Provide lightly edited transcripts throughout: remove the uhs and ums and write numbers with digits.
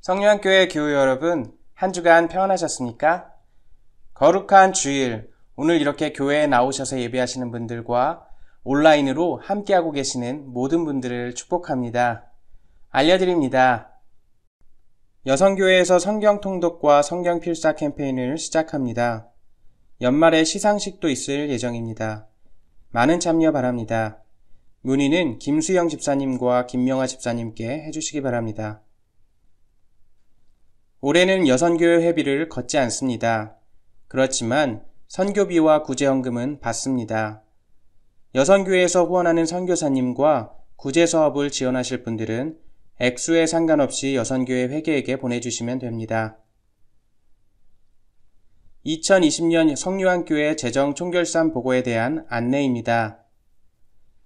성령교회 교우 여러분, 한 주간 평안하셨습니까? 거룩한 주일, 오늘 이렇게 교회에 나오셔서 예배하시는 분들과 온라인으로 함께하고 계시는 모든 분들을 축복합니다. 알려드립니다. 여성교회에서 성경 통독과 성경 필사 캠페인을 시작합니다. 연말에 시상식도 있을 예정입니다. 많은 참여 바랍니다. 문의는 김수영 집사님과 김명아 집사님께 해주시기 바랍니다. 올해는 여선교회 회비를 걷지 않습니다. 그렇지만 선교비와 구제헌금은 받습니다. 여선교회에서 후원하는 선교사님과 구제사업을 지원하실 분들은 액수에 상관없이 여선교회 회계에게 보내주시면 됩니다. 2020년 성유한교회 재정 총결산 보고에 대한 안내입니다.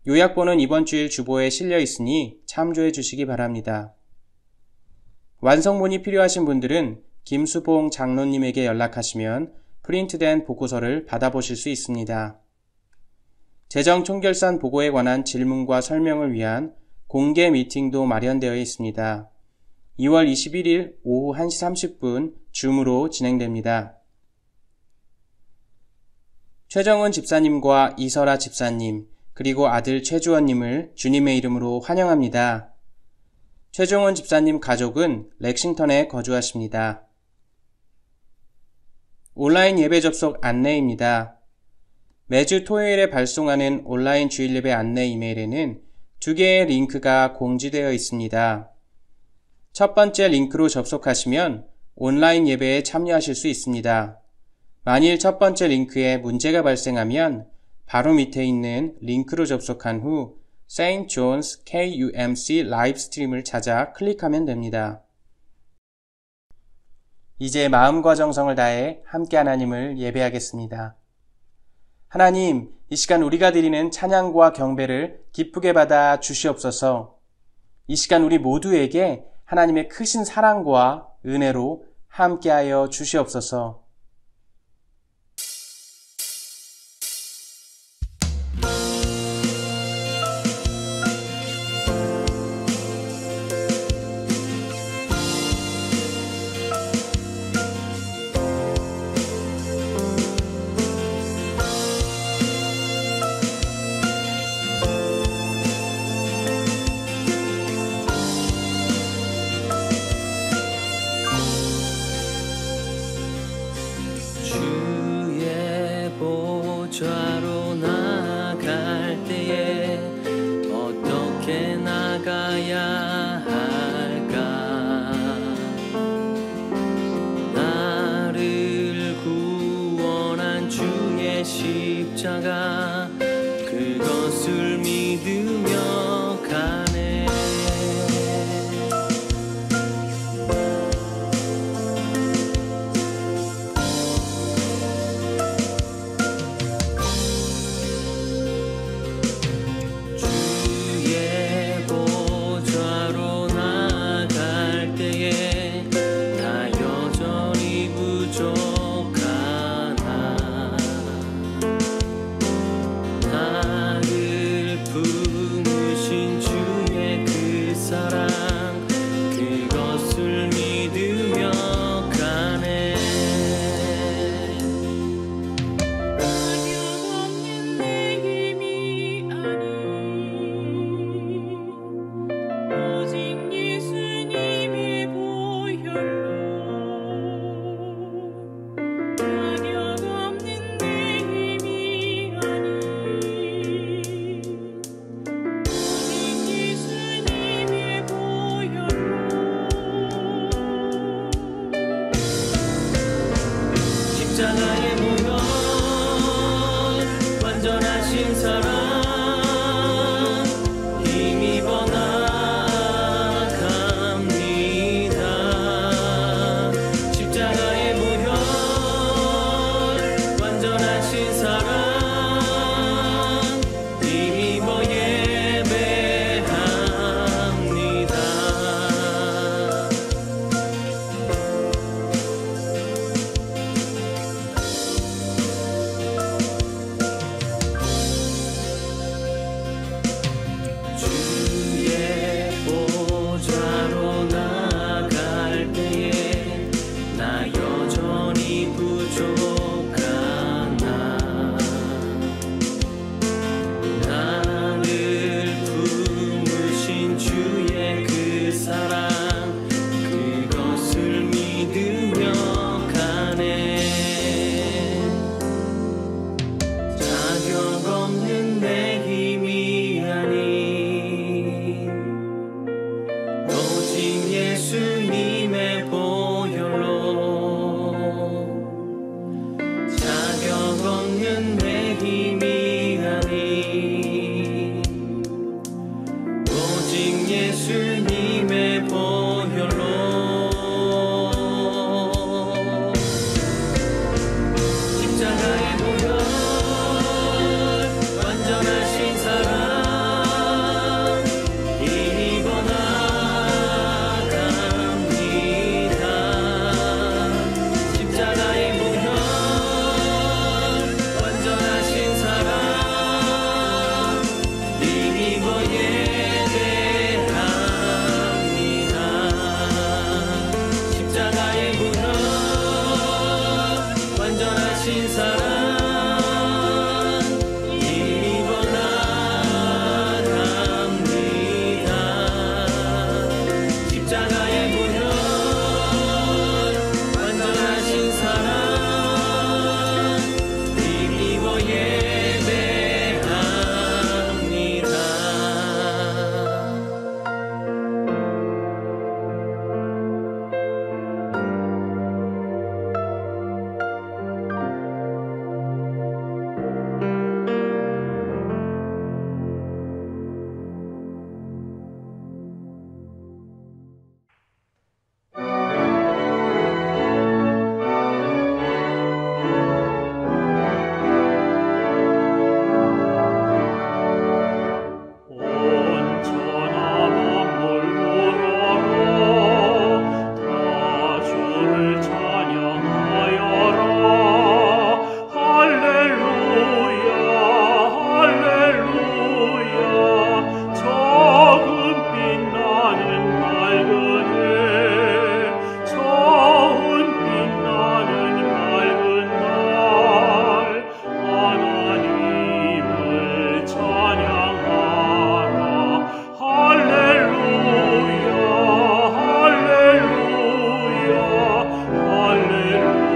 요약본은 이번 주일 주보에 실려 있으니 참조해 주시기 바랍니다. 완성본이 필요하신 분들은 김수봉 장로님에게 연락하시면 프린트된 보고서를 받아보실 수 있습니다. 재정 총결산 보고에 관한 질문과 설명을 위한 공개 미팅도 마련되어 있습니다. 2월 21일 오후 1시 30분 줌으로 진행됩니다. 최정은 집사님과 이설아 집사님, 그리고 아들 최주원님을 주님의 이름으로 환영합니다. 최종원 집사님 가족은 렉싱턴에 거주하십니다. 온라인 예배 접속 안내입니다. 매주 토요일에 발송하는 온라인 주일예배 안내 이메일에는 2개의 링크가 공지되어 있습니다. 첫 번째 링크로 접속하시면 온라인 예배에 참여하실 수 있습니다. 만일 첫 번째 링크에 문제가 발생하면 바로 밑에 있는 링크로 접속한 후 St. John's KUMC 라이브 스트림을 찾아 클릭하면 됩니다. 이제 마음과 정성을 다해 함께 하나님을 예배하겠습니다. 하나님, 이 시간 우리가 드리는 찬양과 경배를 기쁘게 받아 주시옵소서. 이 시간 우리 모두에게 하나님의 크신 사랑과 은혜로 함께하여 주시옵소서. 좌로 나갈 때에 어떻게 나가야 할까? 나를 구원한 주의 십자가 그것을 믿으며 가네. 주의 보좌 예수님의 보혈로 십자가의 보혈 완전하신 사랑 힘입어 나갑니다. 십자가의 보혈 완전하신 사랑 힘입어 예배합니다. 십자가의 보혈 완전하신 사랑 힘입어 나갑니다. 십자가의 보혈 완전하신 사랑 힘입어 예배합니다. 온전한 만물보라로 다 주를 찬양하여라. 할렐루야 할렐루야. 처음 빛나는 맑은 해, 처음 빛나는 맑은 날, 하나님을 찬양하라. 할렐루야 할렐루야 할렐루야.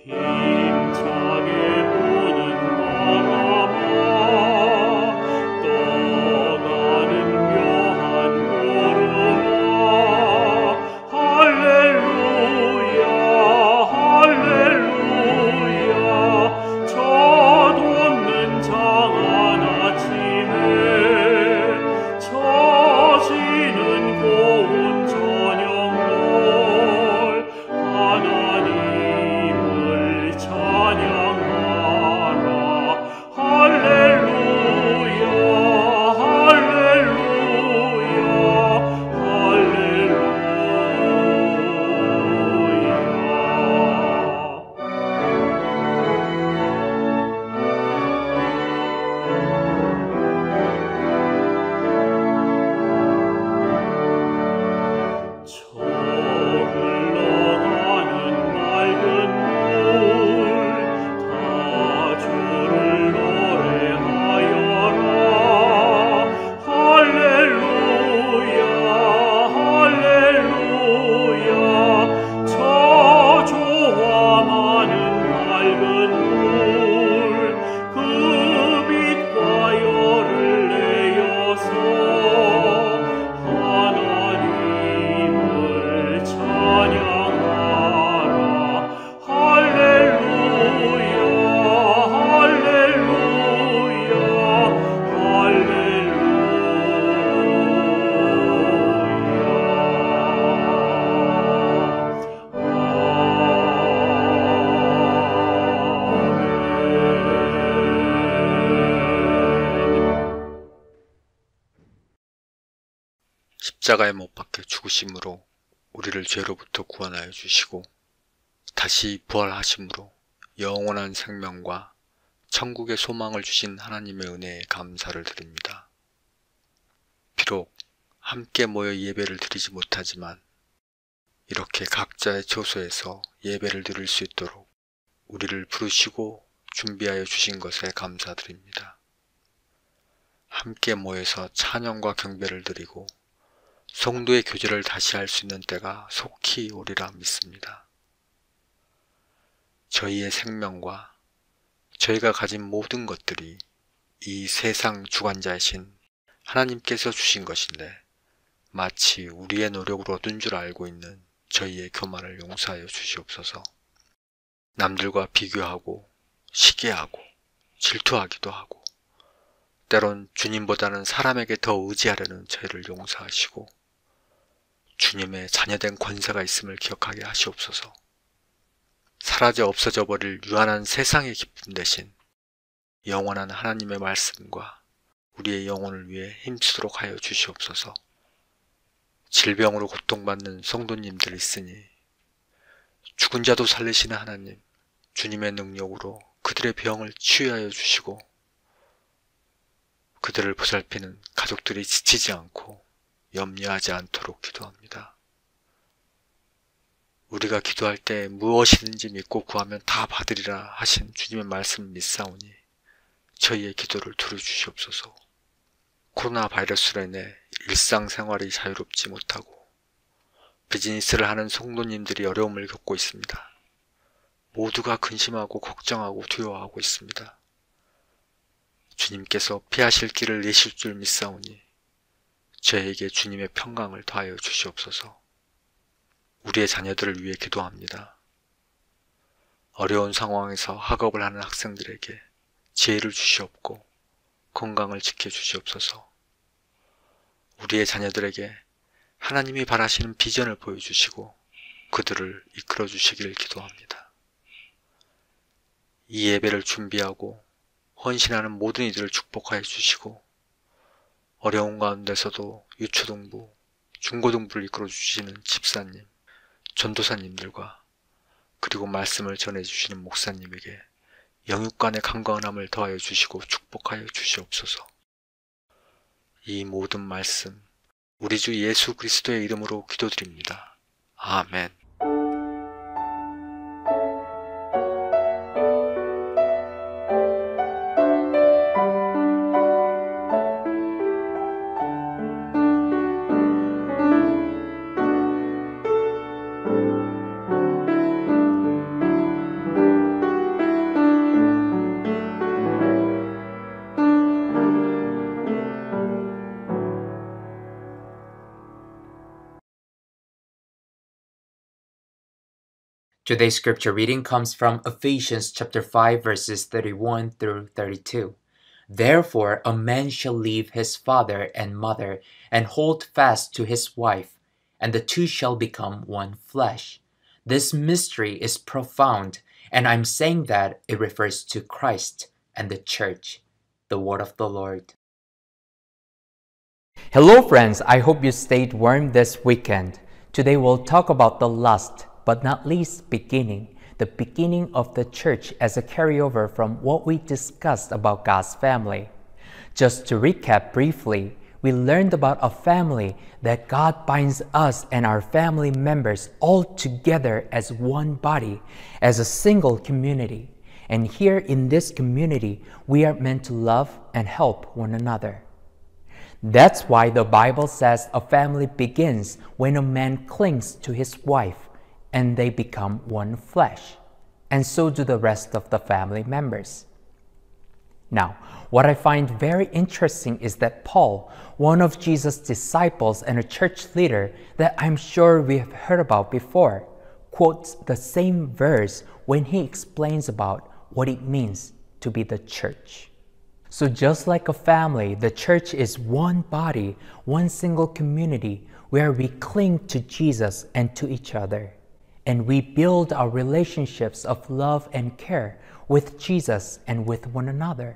힘차게 부는 바람아 떠가는 묘한 구름아. 할렐루야 할렐루야. 젖없는 장한 아침에 처지는 고운 저녁물, 하나님을 찬양하라. 할렐루야 할렐루야 할렐루야. 저 흘러가는 맑은 물, 다 주를 노래하여라. 할렐루야 할렐루야. 저조와 많은 맑은 물, 그 빛과 열을 내어서 하나님을 찬양하라. 할렐루야 할렐루야 할렐루야. 십자가에 못 박혀 죽으심으로 우리를 죄로부터 구원하여 주시고 다시 부활하심으로 영원한 생명과 천국의 소망을 주신 하나님의 은혜에 감사를 드립니다. 비록 함께 모여 예배를 드리지 못하지만 이렇게 각자의 처소에서 예배를 드릴 수 있도록 우리를 부르시고 준비하여 주신 것에 감사드립니다. 함께 모여서 찬양과 경배를 드리고 성도의 교제를 다시 할 수 있는 때가 속히 오리라 믿습니다. 저희의 생명과 저희가 가진 모든 것들이 이 세상 주관자이신 하나님께서 주신 것인데 마치 우리의 노력으로 얻은 줄 알고 있는 저희의 교만을 용서하여 주시옵소서. 남들과 비교하고 시기하고 질투하기도 하고 때론 주님보다는 사람에게 더 의지하려는 저희를 용서하시고 주님의 자녀된 권세가 있음을 기억하게 하시옵소서. 사라져 없어져 버릴 유한한 세상의 기쁨 대신 영원한 하나님의 말씀과 우리의 영혼을 위해 힘쓰도록 하여 주시옵소서. 질병으로 고통받는 성도님들 있으니 죽은 자도 살리시는 하나님, 주님의 능력으로 그들의 병을 치유하여 주시고 그들을 보살피는 가족들이 지치지 않고 염려하지 않도록 기도합니다. 우리가 기도할 때 무엇이든지 믿고 구하면 다 받으리라 하신 주님의 말씀을 믿사오니 저희의 기도를 들어주시옵소서. 코로나 바이러스로 인해 일상생활이 자유롭지 못하고 비즈니스를 하는 성도님들이 어려움을 겪고 있습니다. 모두가 근심하고 걱정하고 두려워하고 있습니다. 주님께서 피하실 길을 내실 줄 믿사오니 저에게 주님의 평강을 더하여 주시옵소서. 우리의 자녀들을 위해 기도합니다. 어려운 상황에서 학업을 하는 학생들에게 지혜를 주시옵고 건강을 지켜주시옵소서. 우리의 자녀들에게 하나님이 바라시는 비전을 보여주시고 그들을 이끌어 주시기를 기도합니다. 이 예배를 준비하고 헌신하는 모든 이들을 축복하여 주시고 어려운 가운데서도 유초등부, 중고등부를 이끌어 주시는 집사님, 전도사님들과 그리고 말씀을 전해주시는 목사님에게 영육간의 강건함을 더하여 주시고 축복하여 주시옵소서. 이 모든 말씀 우리 주 예수 그리스도의 이름으로 기도드립니다. 아멘. Today's scripture reading comes from Ephesians chapter 5 verses 31 through 32. Therefore a man shall leave his father and mother and hold fast to his wife, and the two shall become one flesh. This mystery is profound, and I'm saying that it refers to Christ and the church. The word of the Lord. Hello friends, I hope you stayed warm this weekend. Today we'll talk about the last but not least beginning, the beginning of the church as a carryover from what we discussed about God's family. Just to recap briefly, we learned about a family that God binds us and our family members all together as one body, as a single community. And here in this community, we are meant to love and help one another. That's why the Bible says a family begins when a man clings to his wife and they become one flesh. And so do the rest of the family members. Now, what I find very interesting is that Paul, one of Jesus' disciples and a church leader that I'm sure we have heard about before, quotes the same verse when he explains about what it means to be the church. So just like a family, the church is one body, one single community where we cling to Jesus and to each other. And we build our relationships of love and care with Jesus and with one another.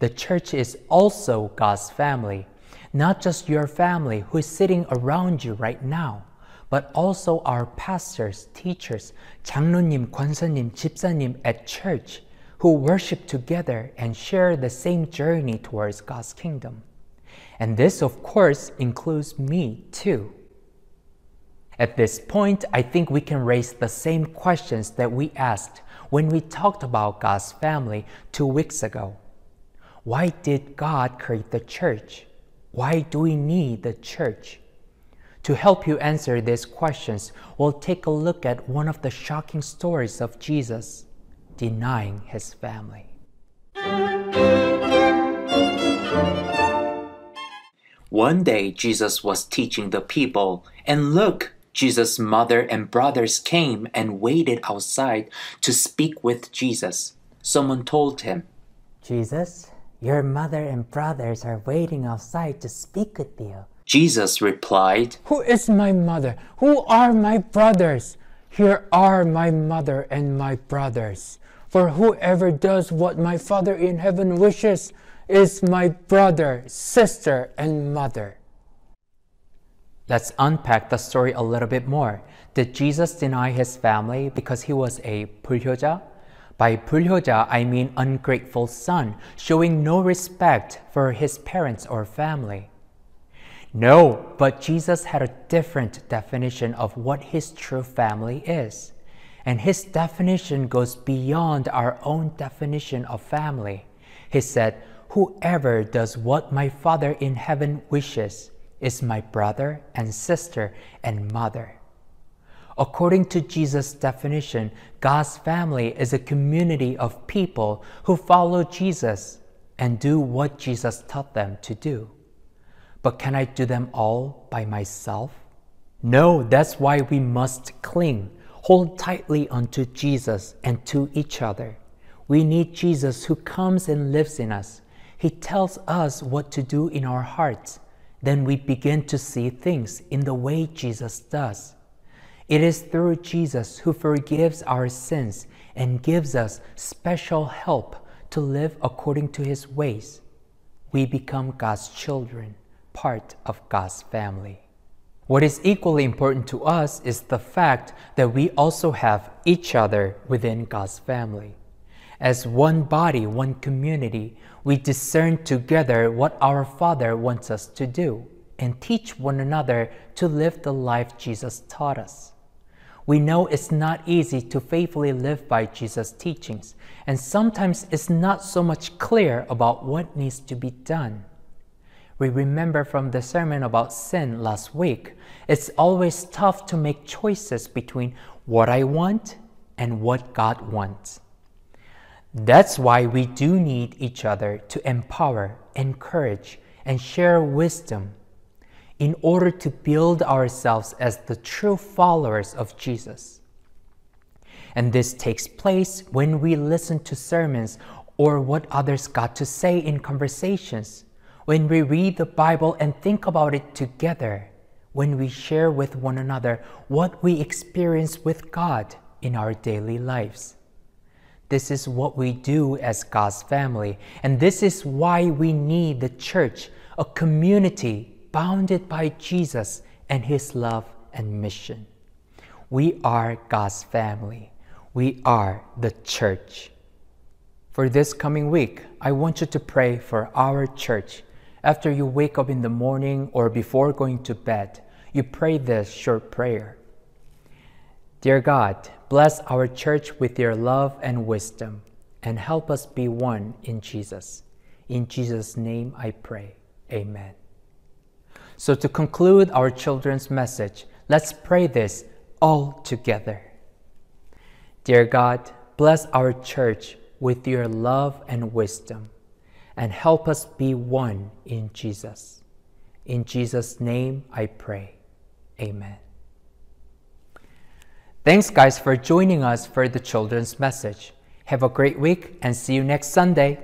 The church is also God's family, not just your family who is sitting around you right now, but also our pastors, teachers, 장로님, 권사님, 집사님 at church who worship together and share the same journey towards God's kingdom. And this, of course, includes me too. At this point, I think we can raise the same questions that we asked when we talked about God's family 2 weeks ago. Why did God create the church? Why do we need the church? To help you answer these questions, we'll take a look at one of the shocking stories of Jesus denying his family. One day, Jesus was teaching the people, and look, Jesus' mother and brothers came and waited outside to speak with Jesus. Someone told him, Jesus, Your mother and brothers are waiting outside to speak with you. Jesus replied, Who is my mother? Who are my brothers? Here are my mother and my brothers. For whoever does what my Father in heaven wishes is my brother, sister, and mother. Let's unpack the story a little bit more. Did Jesus deny his family because he was a 불효자? By 불효자, I mean ungrateful son, showing no respect for his parents or family. No, but Jesus had a different definition of what his true family is. And his definition goes beyond our own definition of family. He said, whoever does what my Father in heaven wishes is my brother and sister and mother. According to Jesus' definition, God's family is a community of people who follow Jesus and do what Jesus taught them to do. But can I do them all by myself? No, that's why we must cling, hold tightly onto Jesus and to each other. We need Jesus who comes and lives in us. He tells us what to do in our hearts. Then we begin to see things in the way Jesus does. It is through Jesus who forgives our sins and gives us special help to live according to his ways. We become God's children, part of God's family. What is equally important to us is the fact that we also have each other within God's family. As one body, one community, we discern together what our Father wants us to do and teach one another to live the life Jesus taught us. We know it's not easy to faithfully live by Jesus' teachings, and sometimes it's not so much clear about what needs to be done. We remember from the sermon about sin last week, it's always tough to make choices between what I want and what God wants. That's why we do need each other to empower, encourage, and share wisdom in order to build ourselves as the true followers of Jesus. And this takes place when we listen to sermons or what others got to say in conversations, when we read the Bible and think about it together, when we share with one another what we experience with God in our daily lives. This is what we do as God's family, and this is why we need the church, a community bounded by Jesus and his love and mission. We are God's family. We are the church. For this coming week, I want you to pray for our church. After you wake up in the morning or before going to bed, you pray this short prayer. Dear God, bless our church with your love and wisdom, and help us be one in Jesus. In Jesus' name I pray. Amen. So to conclude our children's message, let's pray this all together. Dear God, bless our church with your love and wisdom, and help us be one in Jesus. In Jesus' name I pray. Amen. Thanks guys for joining us for the children's message. Have a great week and see you next Sunday.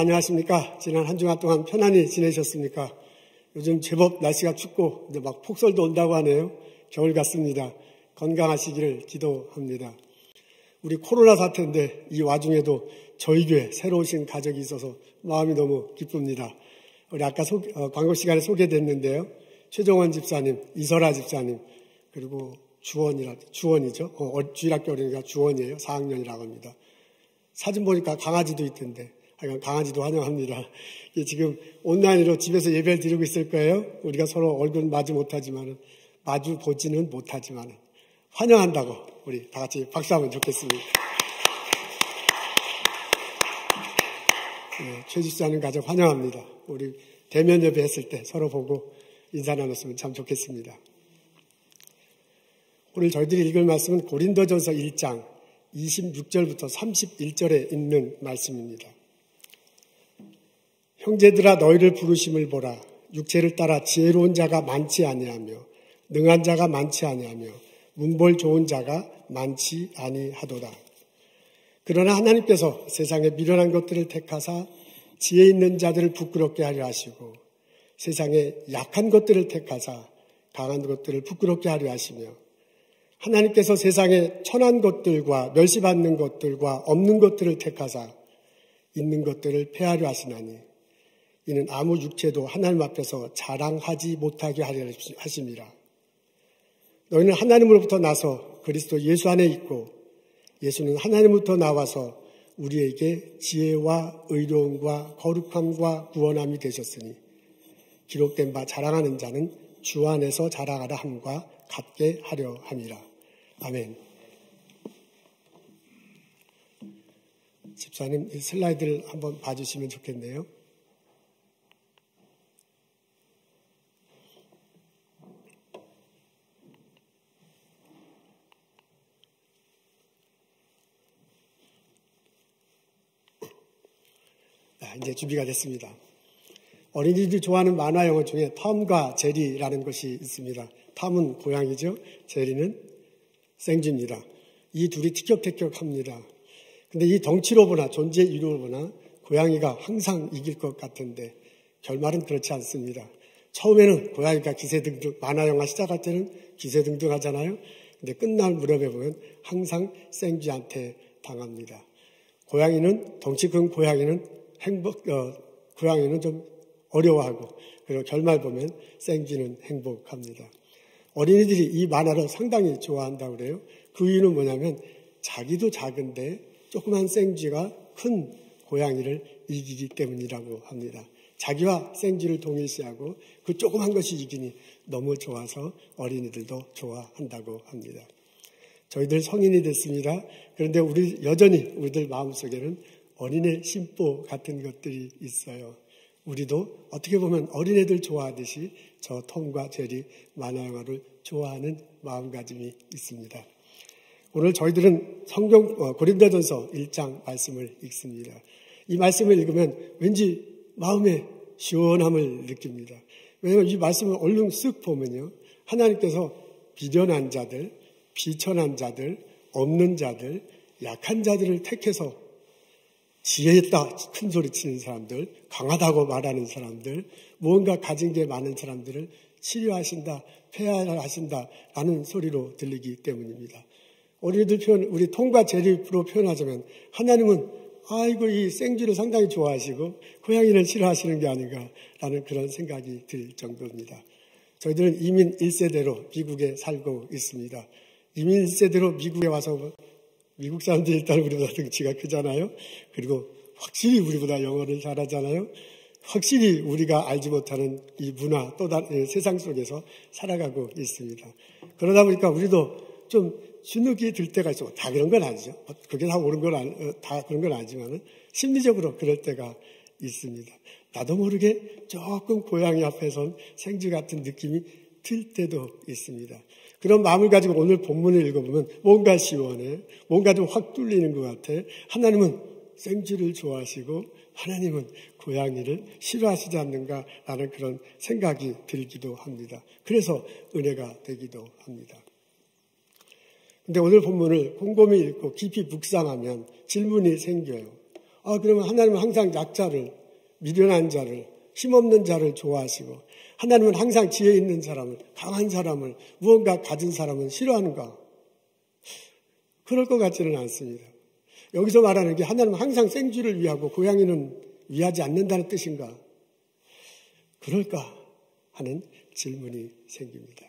안녕하십니까? 지난 한 주간 동안 편안히 지내셨습니까? 요즘 제법 날씨가 춥고 이제 막 폭설도 온다고 하네요. 겨울 같습니다. 건강하시기를 기도합니다. 우리 코로나 사태인데 이 와중에도 저희 교회 새로 오신 가족이 있어서 마음이 너무 기쁩니다. 우리 아까 광고 시간에 소개됐는데요. 최종원 집사님, 이설아 집사님, 그리고 주원이죠. 주일학교 어린이가 주원이에요. 4학년이라고 합니다. 사진 보니까 강아지도 있던데, 강아지도 환영합니다. 지금 온라인으로 집에서 예배를 드리고 있을 거예요. 우리가 서로 얼굴 마주 보지는 못하지만 환영한다고 우리 다 같이 박수하면 좋겠습니다. 네, 최 집사님 가족 환영합니다. 우리 대면 예배했을 때 서로 보고 인사 나눴으면 참 좋겠습니다. 오늘 저희들이 읽을 말씀은 고린도전서 1장 26절부터 31절에 있는 말씀입니다. 형제들아 너희를 부르심을 보라. 육체를 따라 지혜로운 자가 많지 아니하며 능한 자가 많지 아니하며 문벌 좋은 자가 많지 아니하도다. 그러나 하나님께서 세상에 미련한 것들을 택하사 지혜 있는 자들을 부끄럽게 하려 하시고 세상에 약한 것들을 택하사 강한 것들을 부끄럽게 하려 하시며 하나님께서 세상에 천한 것들과 멸시받는 것들과 없는 것들을 택하사 있는 것들을 폐하려 하시나니 이는 아무 육체도 하나님 앞에서 자랑하지 못하게 하려 하심이라. 너희는 하나님으로부터 나서 그리스도 예수 안에 있고 예수는 하나님으로부터 나와서 우리에게 지혜와 의로움과 거룩함과 구원함이 되셨으니 기록된 바 자랑하는 자는 주 안에서 자랑하라 함과 같게 하려 함이라. 아멘. 집사님 이 슬라이드를 한번 봐주시면 좋겠네요. 이제 준비가 됐습니다. 어린이들이 좋아하는 만화 영화 중에 톰과 제리라는 것이 있습니다. 톰은 고양이죠. 제리는 생쥐입니다. 이 둘이 티격태격합니다. 근데 이 덩치로 보나 존재 이유로 보나 고양이가 항상 이길 것 같은데 결말은 그렇지 않습니다. 처음에는 고양이가 기세등등, 만화 영화 시작할 때는 기세등등 하잖아요. 근데 끝날 무렵에 보면 항상 생쥐한테 당합니다. 고양이는 덩치 큰 고양이는 고양이는 좀 어려워하고 그리고 결말 보면 생쥐는 행복합니다. 어린이들이 이 만화를 상당히 좋아한다고 그래요. 그 이유는 뭐냐면 자기도 작은데 조그만 생쥐가 큰 고양이를 이기기 때문이라고 합니다. 자기와 생쥐를 동일시하고 그 조그만 것이 이기니 너무 좋아서 어린이들도 좋아한다고 합니다. 저희들 성인이 됐습니다. 그런데 여전히 우리들 마음속에는 어린애 심보 같은 것들이 있어요. 우리도 어떻게 보면 어린애들 좋아하듯이 저 톰과 제리 만화 영화를 좋아하는 마음가짐이 있습니다. 오늘 저희들은 고린도전서 1장 말씀을 읽습니다. 이 말씀을 읽으면 왠지 마음에 시원함을 느낍니다. 왜냐하면 이 말씀을 얼른 쓱 보면요. 하나님께서 비련한 자들, 비천한 자들, 없는 자들, 약한 자들을 택해서 지혜 있다 큰 소리 치는 사람들, 강하다고 말하는 사람들, 무언가 가진 게 많은 사람들을 치료하신다, 폐하하신다라는 소리로 들리기 때문입니다. 우리 톰과 제리로 표현하자면 하나님은 아이고 이 생쥐를 상당히 좋아하시고 고양이를 싫어하시는 게 아닌가라는 그런 생각이 들 정도입니다. 저희들은 이민 1세대로 미국에 살고 있습니다. 이민 1세대로 미국에 와서 미국 사람들이 일단 우리보다 등치가 크잖아요. 그리고 확실히 우리보다 영어를 잘하잖아요. 확실히 우리가 알지 못하는 이 문화 또 다른 세상 속에서 살아가고 있습니다. 그러다 보니까 우리도 좀 주눅이 들 때가 있어. 다 그런 건 아니죠. 그게 다 옳은 건 다 그런 건 아니지만 심리적으로 그럴 때가 있습니다. 나도 모르게 조금 고양이 앞에선 생쥐 같은 느낌이 들 때도 있습니다. 그런 마음을 가지고 오늘 본문을 읽어보면 뭔가 시원해. 뭔가 좀 확 뚫리는 것 같아. 하나님은 생쥐를 좋아하시고 하나님은 고양이를 싫어하시지 않는가라는 그런 생각이 들기도 합니다. 그래서 은혜가 되기도 합니다. 근데 오늘 본문을 곰곰이 읽고 깊이 묵상하면 질문이 생겨요. 그러면 하나님은 항상 약자를, 미련한 자를, 힘없는 자를 좋아하시고 하나님은 항상 지혜 있는 사람을, 강한 사람을, 무언가 가진 사람을 싫어하는가? 그럴 것 같지는 않습니다. 여기서 말하는 게 하나님은 항상 생쥐를 위하고 고양이는 위하지 않는다는 뜻인가? 그럴까 하는 질문이 생깁니다.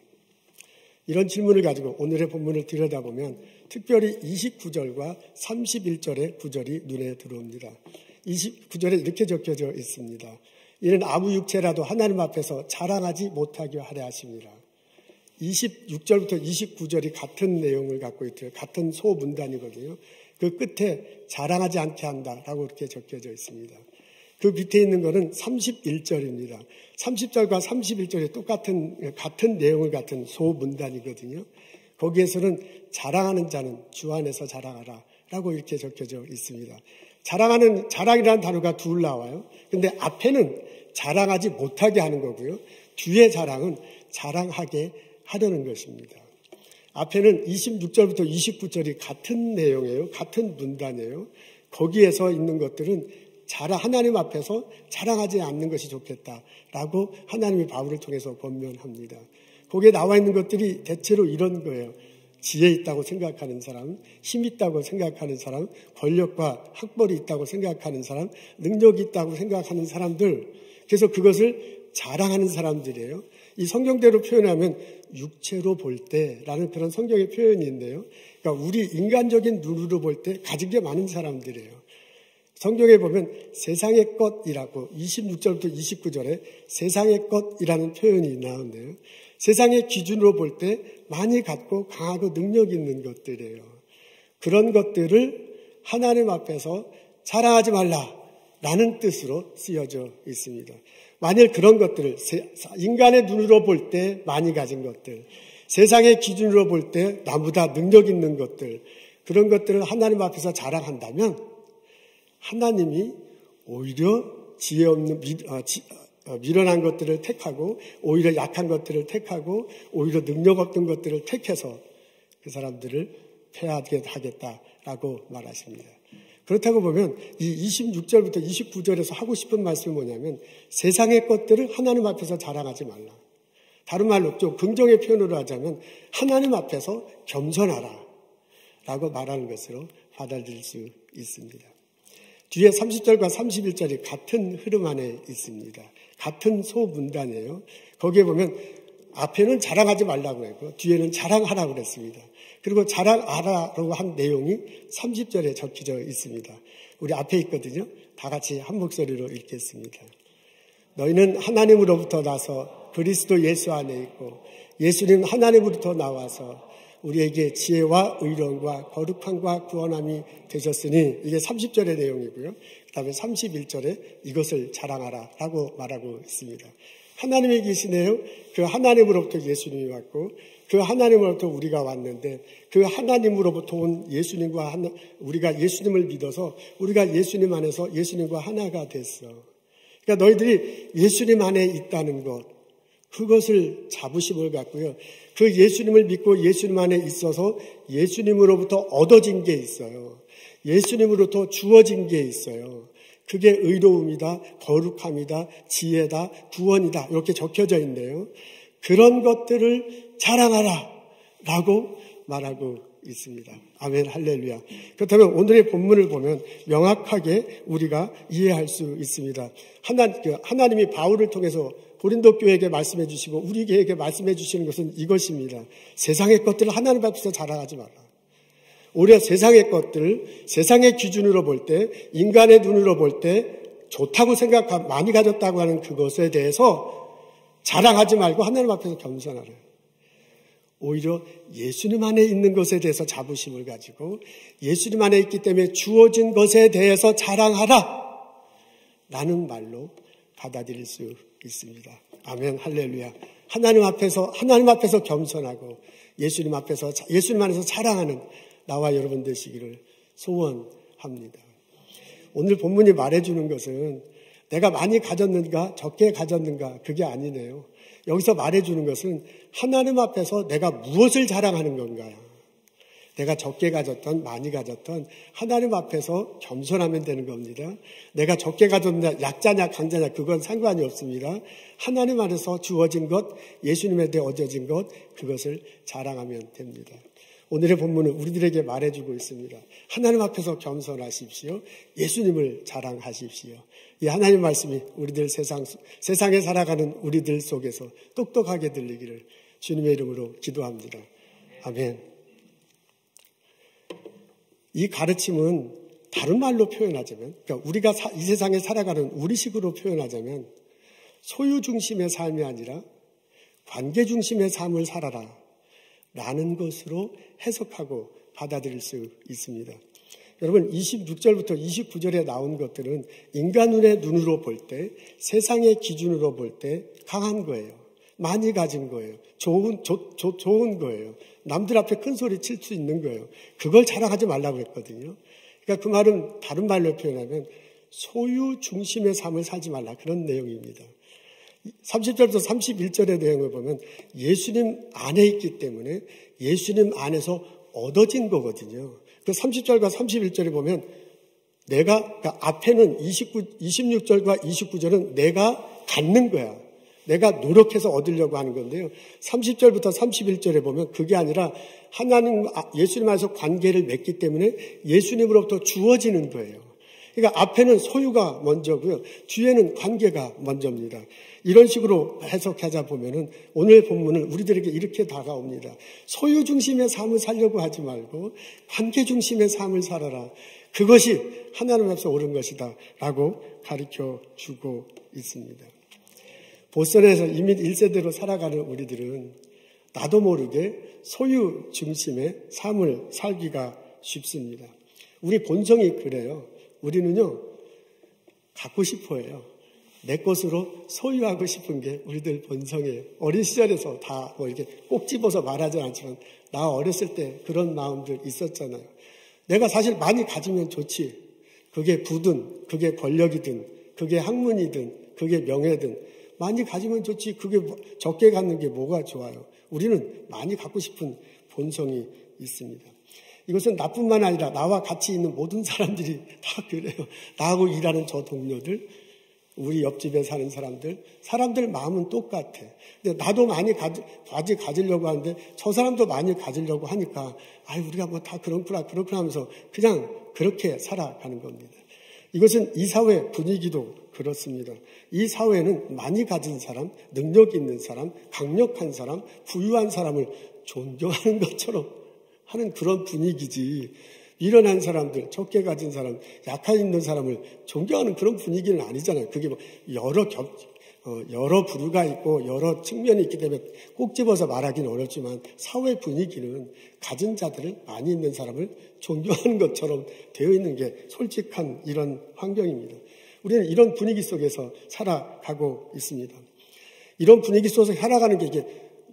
이런 질문을 가지고 오늘의 본문을 들여다보면 특별히 29절과 31절의 구절이 눈에 들어옵니다. 29절에 이렇게 적혀져 있습니다. 이는 아무 육체라도 하나님 앞에서 자랑하지 못하게 하려 하십니다. 26절부터 29절이 같은 내용을 갖고 있어요. 같은 소문단이거든요. 그 끝에 자랑하지 않게 한다라고 이렇게 적혀져 있습니다. 그 밑에 있는 것은 31절입니다. 30절과 31절이 같은 내용을 갖은 소문단이거든요. 거기에서는 자랑하는 자는 주 안에서 자랑하라 라고 이렇게 적혀져 있습니다. 자랑이라는 단어가 둘 나와요. 근데 앞에는 자랑하지 못하게 하는 거고요. 뒤에 자랑은 자랑하게 하려는 것입니다. 앞에는 26절부터 29절이 같은 내용이에요. 같은 문단이에요. 거기에서 있는 것들은 하나님 앞에서 자랑하지 않는 것이 좋겠다라고 하나님이 바울을 통해서 권면합니다. 거기에 나와 있는 것들이 대체로 이런 거예요. 지혜 있다고 생각하는 사람, 힘 있다고 생각하는 사람, 권력과 학벌이 있다고 생각하는 사람, 능력이 있다고 생각하는 사람들, 그래서 그것을 자랑하는 사람들이에요. 이 성경대로 표현하면 육체로 볼 때라는 그런 성경의 표현이 있는데요. 그러니까 우리 인간적인 눈으로 볼 때 가진 게 많은 사람들이에요. 성경에 보면 세상의 것이라고 26절부터 29절에 세상의 것이라는 표현이 나오는데요. 세상의 기준으로 볼 때 많이 갖고 강하고 능력 있는 것들이에요. 그런 것들을 하나님 앞에서 자랑하지 말라라는 뜻으로 쓰여져 있습니다. 만일 그런 것들을 인간의 눈으로 볼 때 많이 가진 것들, 세상의 기준으로 볼 때 나보다 능력 있는 것들, 그런 것들을 하나님 앞에서 자랑한다면 하나님이 오히려 지혜 없는 미련한 것들을 택하고 오히려 약한 것들을 택하고 오히려 능력 없는 것들을 택해서 그 사람들을 패하게 하겠다라고 말하십니다. 그렇다고 보면 이 26절부터 29절에서 하고 싶은 말씀이 뭐냐면 세상의 것들을 하나님 앞에서 자랑하지 말라. 다른 말로 좀 긍정의 표현으로 하자면 하나님 앞에서 겸손하라 라고 말하는 것으로 받아들일 수 있습니다. 뒤에 30절과 31절이 같은 흐름 안에 있습니다. 같은 소문단이에요. 거기에 보면 앞에는 자랑하지 말라고 했고 뒤에는 자랑하라고 그랬습니다. 그리고 자랑하라고 한 내용이 30절에 적혀져 있습니다. 우리 앞에 있거든요. 다 같이 한 목소리로 읽겠습니다. 너희는 하나님으로부터 나서 그리스도 예수 안에 있고 예수님 하나님으로부터 나와서 우리에게 지혜와 의로움과 거룩함과 구원함이 되셨으니 이게 30절의 내용이고요. 그 다음에 31절에 이것을 자랑하라라고 말하고 있습니다. 하나님이 계시네요. 그 하나님으로부터 예수님이 왔고 그 하나님으로부터 우리가 왔는데 그 하나님으로부터 온 예수님과 우리가 예수님을 믿어서 우리가 예수님 안에서 예수님과 하나가 됐어. 그러니까 너희들이 예수님 안에 있다는 것, 그것을 자부심을 갖고요. 그 예수님을 믿고 예수님 안에 있어서 예수님으로부터 얻어진 게 있어요. 예수님으로부터 주어진 게 있어요. 그게 의로움이다, 거룩함이다, 지혜다, 구원이다 이렇게 적혀져 있네요. 그런 것들을 자랑하라 라고 말하고 있습니다. 아멘, 할렐루야. 그렇다면 오늘의 본문을 보면 명확하게 우리가 이해할 수 있습니다. 하나님이 바울을 통해서 고린도 교회에게 말씀해 주시고 우리 교회에게 말씀해 주시는 것은 이것입니다. 세상의 것들을 하나님 앞에서 자랑하지 마라. 오히려 세상의 것들, 세상의 기준으로 볼 때, 인간의 눈으로 볼 때 좋다고 생각하고 많이 가졌다고 하는 그것에 대해서 자랑하지 말고 하나님 앞에서 겸손하라. 오히려 예수님 안에 있는 것에 대해서 자부심을 가지고 예수님 안에 있기 때문에 주어진 것에 대해서 자랑하라 라는 말로 받아들일 수 있습니다. 아멘, 할렐루야. 하나님 앞에서 겸손하고 예수님 안에서 자랑하는 나와 여러분 되시기를 소원합니다. 오늘 본문이 말해주는 것은 내가 많이 가졌는가 적게 가졌는가 그게 아니네요. 여기서 말해주는 것은 하나님 앞에서 내가 무엇을 자랑하는 건가. 내가 적게 가졌던 많이 가졌던 하나님 앞에서 겸손하면 되는 겁니다. 내가 적게 가졌냐 약자냐 강자냐 그건 상관이 없습니다. 하나님 안에서 주어진 것, 예수님에 대해 얻어진 것, 그것을 자랑하면 됩니다. 오늘의 본문은 우리들에게 말해주고 있습니다. 하나님 앞에서 겸손하십시오. 예수님을 자랑하십시오. 이 하나님 말씀이 우리들 세상에 살아가는 우리들 속에서 똑똑하게 들리기를 주님의 이름으로 기도합니다. 아멘. 이 가르침은 다른 말로 표현하자면, 그러니까 우리가 이 세상에 살아가는 우리식으로 표현하자면 소유 중심의 삶이 아니라 관계 중심의 삶을 살아라 라는 것으로 해석하고 받아들일 수 있습니다. 여러분 26절부터 29절에 나온 것들은 인간의 눈으로 볼 때, 세상의 기준으로 볼 때 강한 거예요. 많이 가진 거예요. 좋은 거예요. 남들 앞에 큰 소리 칠 수 있는 거예요. 그걸 자랑하지 말라고 했거든요. 그러니까 그 말은 다른 말로 표현하면 소유 중심의 삶을 살지 말라, 그런 내용입니다. 30절부터 31절의 내용을 보면 예수님 안에 있기 때문에 예수님 안에서 얻어진 거거든요. 그 30절과 31절에 보면 그러니까 앞에는 26절과 29절은 내가 갖는 거야. 내가 노력해서 얻으려고 하는 건데요. 30절부터 31절에 보면 그게 아니라 예수님 안에서 관계를 맺기 때문에 예수님으로부터 주어지는 거예요. 그러니까 앞에는 소유가 먼저고요. 뒤에는 관계가 먼저입니다. 이런 식으로 해석하자 보면은 오늘 본문은 우리들에게 이렇게 다가옵니다. 소유 중심의 삶을 살려고 하지 말고 관계 중심의 삶을 살아라. 그것이 하나님 앞에서 옳은 것이다 라고 가르쳐 주고 있습니다. 보스턴에서 이미 1세대로 살아가는 우리들은 나도 모르게 소유 중심의 삶을 살기가 쉽습니다. 우리 본성이 그래요. 우리는요, 갖고 싶어 해요. 내 것으로 소유하고 싶은 게 우리들 본성이에요. 어린 시절에서 다 이렇게 꼭 집어서 말하지 않지만 나 어렸을 때 그런 마음들 있었잖아요. 내가 사실 많이 가지면 좋지. 그게 부든, 그게 권력이든, 그게 학문이든, 그게 명예든 많이 가지면 좋지. 그게 적게 갖는 게 뭐가 좋아요. 우리는 많이 갖고 싶은 본성이 있습니다. 이것은 나뿐만 아니라 나와 같이 있는 모든 사람들이 다 그래요. 나하고 일하는 저 동료들, 우리 옆집에 사는 사람들 마음은 똑같아. 근데 나도 많이 가지려고 하는데 저 사람도 많이 가지려고 하니까 우리가 뭐 다 그렇구나 하면서 그냥 그렇게 살아가는 겁니다. 이것은 이 사회 분위기도 그렇습니다. 이 사회는 많이 가진 사람, 능력 있는 사람, 강력한 사람, 부유한 사람을 존경하는 것처럼 하는 그런 분위기지. 미련한 사람들, 적게 가진 사람, 약한 있는 사람을 존경하는 그런 분위기는 아니잖아요. 그게 뭐 여러 부류가 있고 여러 측면이 있기 때문에 꼭 집어서 말하기는 어렵지만 사회 분위기는 가진 자들을 많이 있는 사람을 존경하는 것처럼 되어 있는 게 솔직한 이런 환경입니다. 우리는 이런 분위기 속에서 살아가고 있습니다. 이런 분위기 속에서 살아가는 게 이게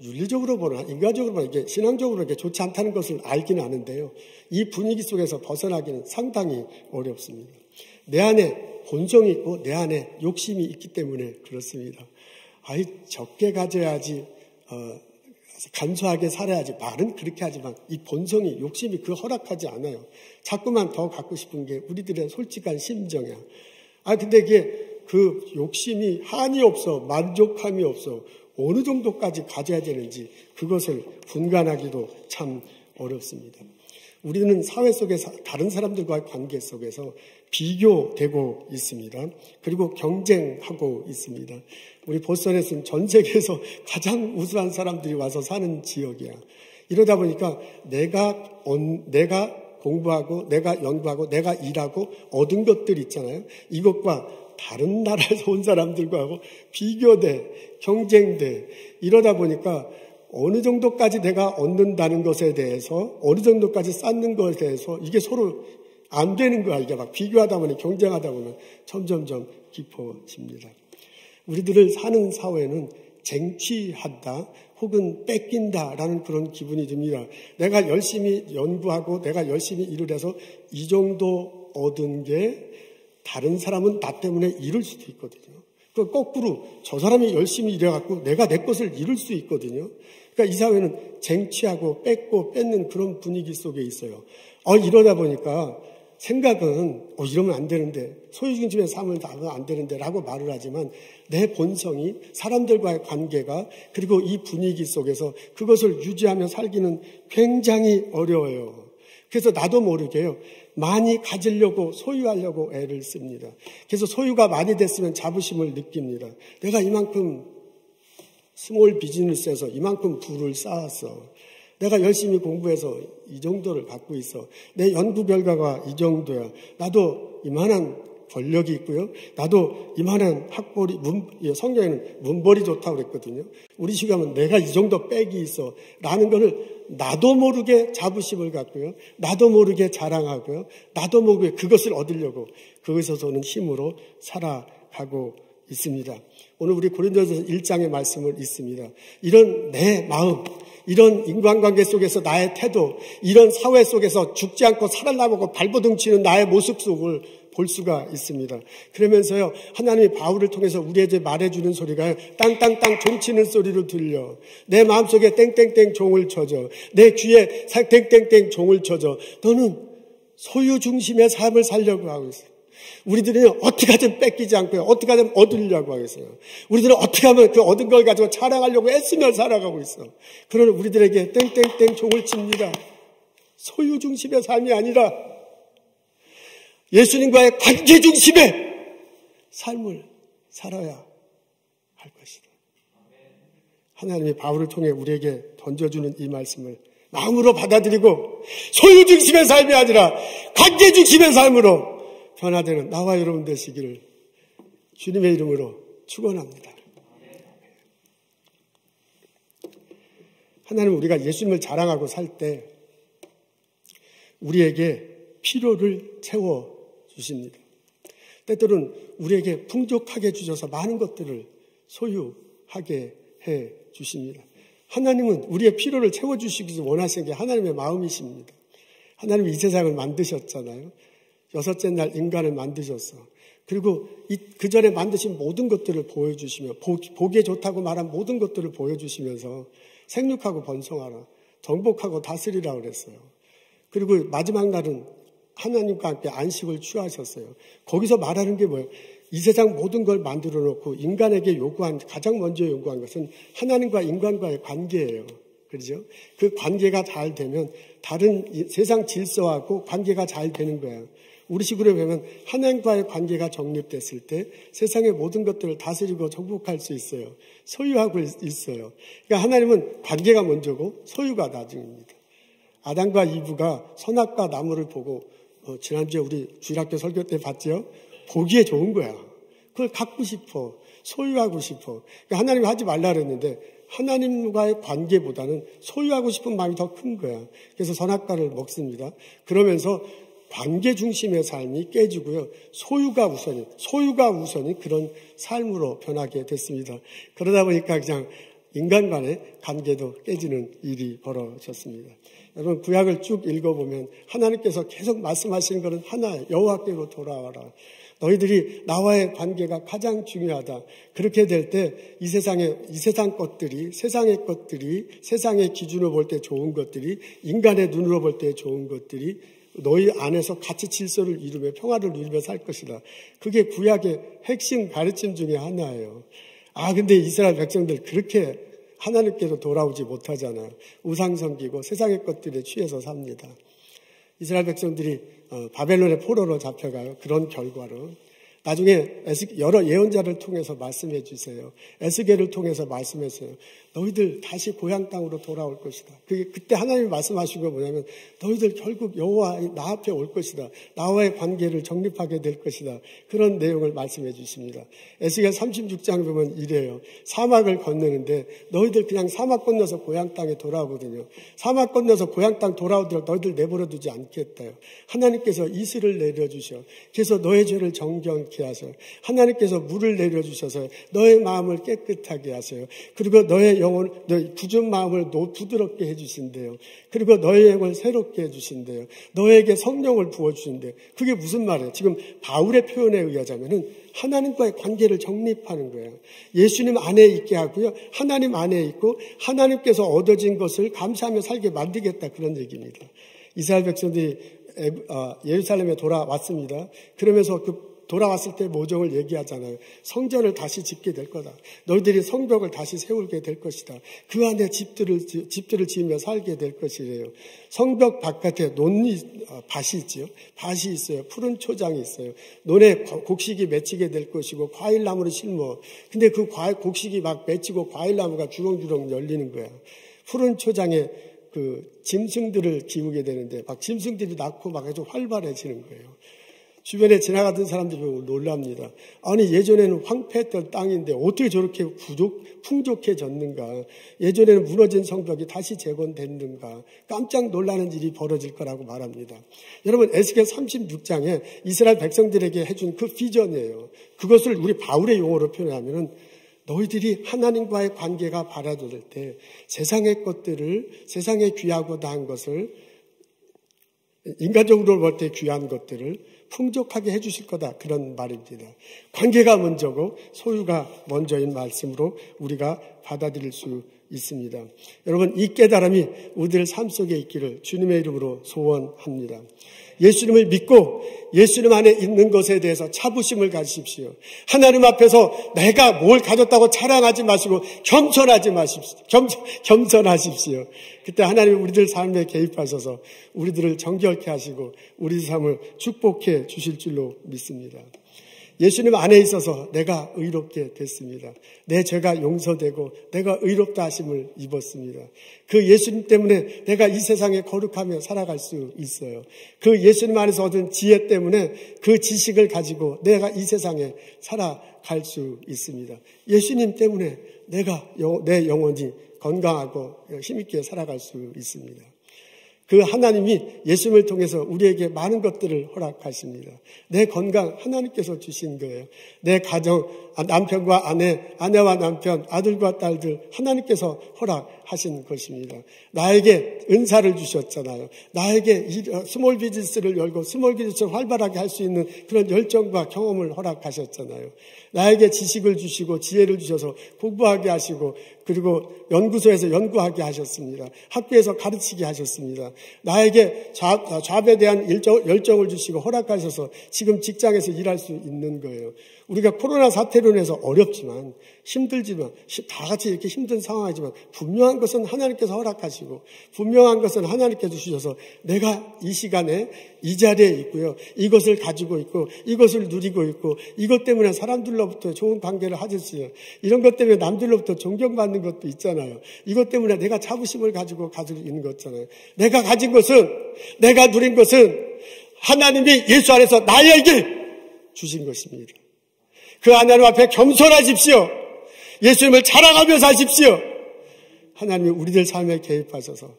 윤리적으로 보나 인간적으로 보나 이게 신앙적으로 이게 좋지 않다는 것을 알기는 아는데요. 이 분위기 속에서 벗어나기는 상당히 어렵습니다. 내 안에 본성이 있고 내 안에 욕심이 있기 때문에 그렇습니다. 적게 가져야지, 간소하게 살아야지. 말은 그렇게 하지만 이 본성이, 욕심이 그 허락하지 않아요. 자꾸만 더 갖고 싶은 게 우리들의 솔직한 심정이야. 근데 이게 그 욕심이 한이 없어, 만족함이 없어. 어느 정도까지 가져야 되는지 그것을 분간하기도 참 어렵습니다. 우리는 사회 속에서 다른 사람들과의 관계 속에서 비교되고 있습니다. 그리고 경쟁하고 있습니다. 우리 보스턴에서는 전 세계에서 가장 우수한 사람들이 와서 사는 지역이야. 이러다 보니까 내가 공부하고 내가 연구하고 내가 일하고 얻은 것들 있잖아요. 이것과 다른 나라에서 온 사람들과 하고 비교돼, 경쟁돼. 이러다 보니까 어느 정도까지 내가 얻는다는 것에 대해서, 어느 정도까지 쌓는 것에 대해서 이게 서로 안 되는 거야. 이게 막 비교하다 보니, 경쟁하다 보면 점점점 깊어집니다. 우리들을 사는 사회는 쟁취한다 혹은 뺏긴다라는 그런 기분이 듭니다. 내가 열심히 연구하고 내가 열심히 일을 해서 이 정도 얻은 게 다른 사람은 나 때문에 잃을 수도 있거든요. 그 거꾸로 저 사람이 열심히 일해갖고 내가 내 것을 이룰 수 있거든요. 그러니까 이 사회는 쟁취하고 뺏고 뺏는 그런 분위기 속에 있어요. 이러다 보니까 생각은 이러면 안 되는데, 소유중심의 삶을 나가면 안 되는데 라고 말을 하지만 내 본성이 사람들과의 관계가 그리고 이 분위기 속에서 그것을 유지하며 살기는 굉장히 어려워요. 그래서 나도 모르게요, 많이 가지려고 소유하려고 애를 씁니다. 그래서 소유가 많이 됐으면 자부심을 느낍니다. 내가 이만큼 스몰 비즈니스에서 이만큼 부를 쌓았어. 내가 열심히 공부해서 이 정도를 갖고 있어. 내 연구 결과가 이 정도야. 나도 이만한 권력이 있고요. 나도 이만한 학벌이, 성경에는 문벌이 좋다고 그랬거든요. 우리 식으로 하면 내가 이 정도 빽이 있어. 라는 거를 나도 모르게 자부심을 갖고요. 나도 모르게 자랑하고요. 나도 모르게 그것을 얻으려고 그것에서는 힘으로 살아가고 있습니다. 오늘 우리 고린도전서 1장의 말씀을 읽습니다. 이런 내 마음, 이런 인간관계 속에서 나의 태도, 이런 사회 속에서 죽지 않고 살아남고 발버둥 치는 나의 모습 속을 볼 수가 있습니다. 그러면서요, 하나님이 바울을 통해서 우리에게 말해주는 소리가 땅땅땅 종치는 소리로 들려. 내 마음속에 땡땡땡 종을 쳐줘. 내 귀에 땡땡땡 종을 쳐줘. 너는 소유 중심의 삶을 살려고 하고 있어. 우리들은 어떻게 하든 뺏기지 않고요, 어떻게 하든 얻으려고 하겠어요. 우리들은 어떻게 하면 그 얻은 걸 가지고 자랑하려고 애쓰며 살아가고 있어. 그러나 우리들에게 땡땡땡 종을 칩니다. 소유 중심의 삶이 아니라 예수님과의 관계 중심의 삶을 살아야 할 것이다. 하나님이 바울을 통해 우리에게 던져주는 이 말씀을 마음으로 받아들이고 소유 중심의 삶이 아니라 관계 중심의 삶으로 변화되는 나와 여러분 되시기를 주님의 이름으로 축원합니다. 하나님은 우리가 예수님을 자랑하고 살 때 우리에게 필요를 채워주십니다. 때때로는 우리에게 풍족하게 주셔서 많은 것들을 소유하게 해주십니다. 하나님은 우리의 필요를 채워주시기 원하시는 게 하나님의 마음이십니다. 하나님이 이 세상을 만드셨잖아요. 6째 날 인간을 만드셨어. 그리고 그 전에 만드신 모든 것들을 보여주시며 보기에 좋다고 말한 모든 것들을 보여주시면서 생육하고 번성하라, 정복하고 다스리라 그랬어요. 그리고 마지막 날은 하나님과 함께 안식을 취하셨어요. 거기서 말하는 게 뭐예요? 이 세상 모든 걸 만들어 놓고 인간에게 가장 먼저 요구한 것은 하나님과 인간과의 관계예요. 그렇죠? 그 관계가 잘 되면 다른 세상 질서하고 관계가 잘 되는 거예요. 우리 식으로 보면 하나님과의 관계가 정립됐을 때 세상의 모든 것들을 다스리고 정복할 수 있어요. 소유하고 있어요. 그러니까 하나님은 관계가 먼저고 소유가 나중입니다. 아담과 이브가 선악과 나무를 보고 지난주에 우리 주일학교 설교 때 봤죠? 보기에 좋은 거야. 그걸 갖고 싶어. 소유하고 싶어. 그러니까 하나님이 하지 말라 그랬는데 하나님과의 관계보다는 소유하고 싶은 마음이 더 큰 거야. 그래서 선악과를 먹습니다. 그러면서 관계 중심의 삶이 깨지고요. 소유가 우선인 그런 삶으로 변하게 됐습니다. 그러다 보니까 그냥 인간 간의 관계도 깨지는 일이 벌어졌습니다. 여러분 구약을 쭉 읽어보면 하나님께서 계속 말씀하시는 것은 하나예요. 여호와께로 돌아와라. 너희들이 나와의 관계가 가장 중요하다. 그렇게 될 때 이 세상 것들이, 세상의 것들이, 세상의 기준으로 볼 때 좋은 것들이, 인간의 눈으로 볼 때 좋은 것들이 너희 안에서 같이 질서를 이루며 평화를 이루며 살 것이다. 그게 구약의 핵심 가르침 중에 하나예요. 근데 이스라엘 백성들 그렇게 하나님께로 돌아오지 못하잖아요. 우상 섬기고 세상의 것들에 취해서 삽니다. 이스라엘 백성들이 바벨론의 포로로 잡혀가요. 그런 결과로. 나중에 여러 예언자를 통해서 말씀해 주세요. 에스겔을 통해서 말씀했어요. 너희들 다시 고향 땅으로 돌아올 것이다. 그때 하나님이 말씀하신 거 뭐냐면 너희들 결국 여호와 나 앞에 올 것이다. 나와의 관계를 정립하게 될 것이다. 그런 내용을 말씀해 주십니다. 에스겔 36장 보면 이래요. 사막을 건너는데 너희들 그냥 사막 건너서 고향 땅에 돌아오거든요. 사막 건너서 고향 땅 돌아오도록 너희들 내버려 두지 않겠다요. 하나님께서 이슬을 내려주셔. 그래서 너의 죄를 정결케 걷게 하세요. 하나님께서 물을 내려주셔서 너의 마음을 깨끗하게 하세요. 그리고 너의 영혼, 너의 굳은 마음을 부드럽게 해주신대요. 그리고 너의 영을 새롭게 해주신대요. 너에게 성령을 부어주신대요. 그게 무슨 말이에요? 지금 바울의 표현에 의하자면은 하나님과의 관계를 정립하는 거예요. 예수님 안에 있게 하고요. 하나님 안에 있고 하나님께서 얻어진 것을 감사하며 살게 만들겠다, 그런 얘기입니다. 이스라엘 백성들이 예루살렘에 돌아왔습니다. 그러면서 돌아왔을 때 모종을 얘기하잖아요. 성전을 다시 짓게 될 거다. 너희들이 성벽을 다시 세우게 될 것이다. 그 안에 집들을 지으며 살게 될 것이래요. 성벽 바깥에 밭이 있지요. 밭이 있어요. 푸른 초장이 있어요. 논에 곡식이 맺히게 될 것이고 과일나무를 심어. 근데 그 곡식이 막 맺히고 과일나무가 주렁주렁 열리는 거야. 푸른 초장에 그 짐승들을 기우게 되는데 막 짐승들이 낳고 막 아주 활발해지는 거예요. 주변에 지나가던 사람들이 놀랍니다. 아니, 예전에는 황폐했던 땅인데 어떻게 저렇게 풍족해졌는가? 예전에는 무너진 성벽이 다시 재건됐는가? 깜짝 놀라는 일이 벌어질 거라고 말합니다. 여러분, 에스겔 36장에 이스라엘 백성들에게 해준 그 비전이에요. 그것을 우리 바울의 용어로 표현하면은 너희들이 하나님과의 관계가 바라질 때 세상의 것들을, 세상에 귀하고 나은 것을, 인간적으로 볼 때 귀한 것들을 풍족하게 해주실 거다, 그런 말입니다. 관계가 먼저고 소유가 먼저인 말씀으로 우리가 받아들일 수 있습니다. 여러분, 이 깨달음이 우리들 삶 속에 있기를 주님의 이름으로 소원합니다. 예수님을 믿고 예수님 안에 있는 것에 대해서 자부심을 가지십시오. 하나님 앞에서 내가 뭘 가졌다고 자랑하지 마시고 겸손하십시오. 그때 하나님이 우리들 삶에 개입하셔서 우리들을 정결케 하시고 우리 삶을 축복해 주실 줄로 믿습니다. 예수님 안에 있어서 내가 의롭게 됐습니다. 내 죄가 용서되고 내가 의롭다 하심을 입었습니다. 그 예수님 때문에 내가 이 세상에 거룩하며 살아갈 수 있어요. 그 예수님 안에서 얻은 지혜 때문에 그 지식을 가지고 내가 이 세상에 살아갈 수 있습니다. 예수님 때문에 내 영혼이 건강하고 힘있게 살아갈 수 있습니다. 그 하나님이 예수님을 통해서 우리에게 많은 것들을 허락하십니다. 내 건강 하나님께서 주신 거예요. 내 가정, 남편과 아내와 남편, 아들과 딸들 하나님께서 허락하신 것입니다. 나에게 은사를 주셨잖아요. 나에게 스몰 비즈니스를 열고 스몰 비즈니스를 활발하게 할 수 있는 그런 열정과 경험을 허락하셨잖아요. 나에게 지식을 주시고 지혜를 주셔서 공부하게 하시고 그리고 연구소에서 연구하게 하셨습니다. 학교에서 가르치게 하셨습니다. 나에게 잡에 대한 열정을 주시고 허락하셔서 지금 직장에서 일할 수 있는 거예요. 우리가 코로나 사태로 인해서 어렵지만 힘들지만 다 같이 이렇게 힘든 상황이지만 분명한 것은 하나님께서 허락하시고 분명한 것은 하나님께서 주셔서 내가 이 시간에 이 자리에 있고요. 이것을 가지고 있고 이것을 누리고 있고 이것 때문에 사람들로부터 좋은 관계를 하셨어요. 이런 것 때문에 남들로부터 존경받는 것도 있잖아요. 이것 때문에 내가 자부심을 가지고 있는 거잖아요. 내가 가진 것은 내가 누린 것은 하나님이 예수 안에서 나에게 주신 것입니다. 그 하나님 앞에 겸손하십시오. 예수님을 자랑하며 사십시오. 하나님이 우리들 삶에 개입하셔서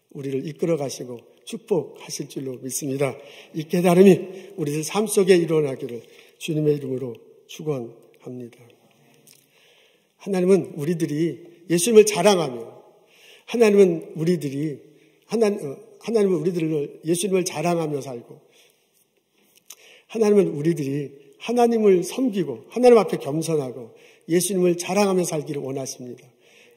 우리를 이끌어 가시고 축복하실 줄로 믿습니다. 이 깨달음이 우리들 삶 속에 일어나기를 주님의 이름으로 축원합니다. 하나님은 우리들이 예수님을 자랑하며 하나님은 우리들을 예수님을 자랑하며 살고 하나님은 우리들이 하나님을 섬기고 하나님 앞에 겸손하고 예수님을 자랑하며 살기를 원하십니다.